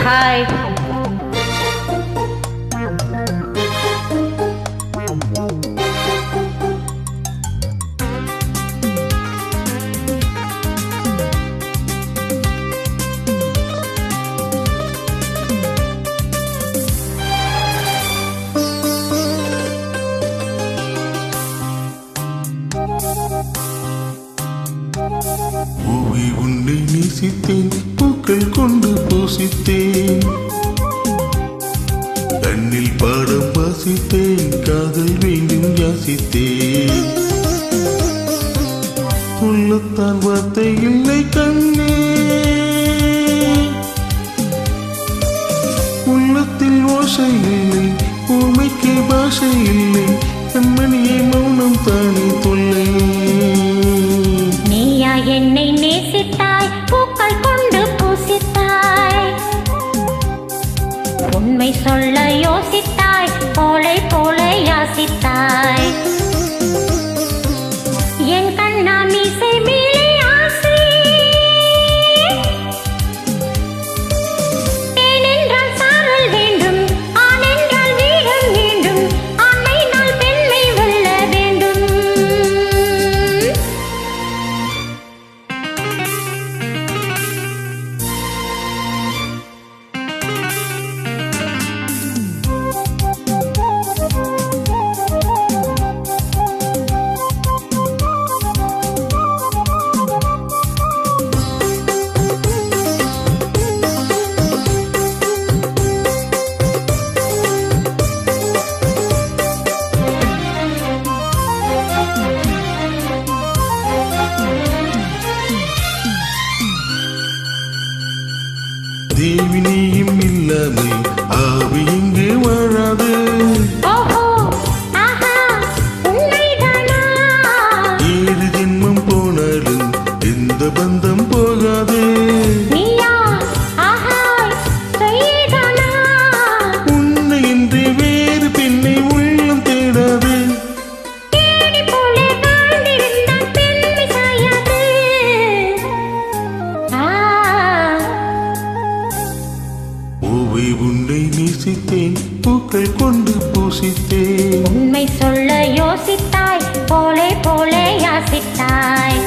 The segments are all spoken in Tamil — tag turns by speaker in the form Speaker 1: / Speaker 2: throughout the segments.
Speaker 1: ஹாய்.
Speaker 2: பூவை உன்னை நேசித்தேன், பூக்கள் கொண்டு பூசித்தேன், கண்ணில் பாடம் வாசித்தேன், காதல் வேண்டும் யாசித்தேன். உள்ளத்தான் வார்த்தை இல்லை கண்ணே, உள்ளத்தில் ஓசை இல்லை, ஊமைக்கு பாஷை இல்லை, கண்மணியை மௌனம் தானே தொல்லை.
Speaker 1: என்னை நேசித்தாய், பூக்கள் கொண்டு பூசித்தாய், உண்மை சொல்ல யோசித்தாய், போலை போல யாசித்தாய். என் கண்ணா மீசை மேலே ஆசை, தேன் என்றால் சாரல் வேண்டும், ஆண் என்றால் வீரம் வேண்டும், ஆண்மை நாள் பெண்மை வெல்ல வேண்டும்.
Speaker 2: தேவி நீயும் இல்லாமல் ஆவி இங்கு வாழாது. ஏழு ஜென்மம் போனாலும் எந்த பந்தம் போகாது. உன்னை என்று வேறு பெண்ணை உள்ளம் தேடாது. பூவை உன்னை நேசித்தேன், பூக்கள் கொண்டு பூசித்தேன்,
Speaker 1: உண்மை சொல்ல யோசித்தாய், போலே போலே யாசித்தாய்.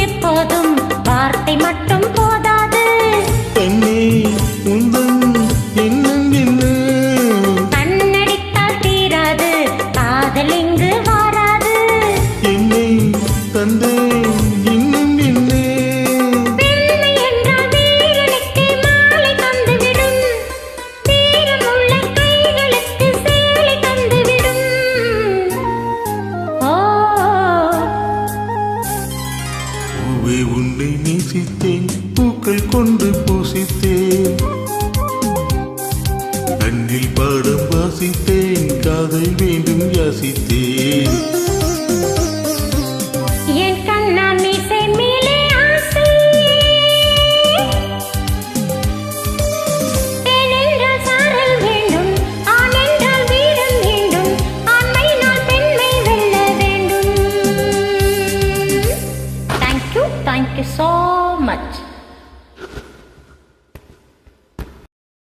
Speaker 1: எப்போதும் வார்த்தை மட்டும் போதாது.
Speaker 2: பெண்ணே உந்தன் எண்ணம் என்ன?
Speaker 1: கண்ணடித்தால் தீராது, காதல் இங்கு வாராது.
Speaker 2: என்னை தந்தேன் இன்னும் என்ன?
Speaker 1: பெண்மை என்றால் வீரனுக்கு மாலை தந்துவிடும், வீரமுள்ள கைகளுக்கு சேலை தந்துவிடும்.
Speaker 2: பூவை உன்னை நேசித்தேன், பூக்கள் கொண்டு பூசித்தேன், கண்ணில் பாடம் வாசித்தேன், காதல் வேண்டும் யாசித்தேன்.
Speaker 1: என் கண்ணா மீசை மேலே ஆசை, தேன் என்றால் சாரல் வேண்டும், ஆண் என்றால் வீரம் வேண்டும், ஆண்மை நாள் பெண்மை வெல்ல வேண்டும். Thank you so much.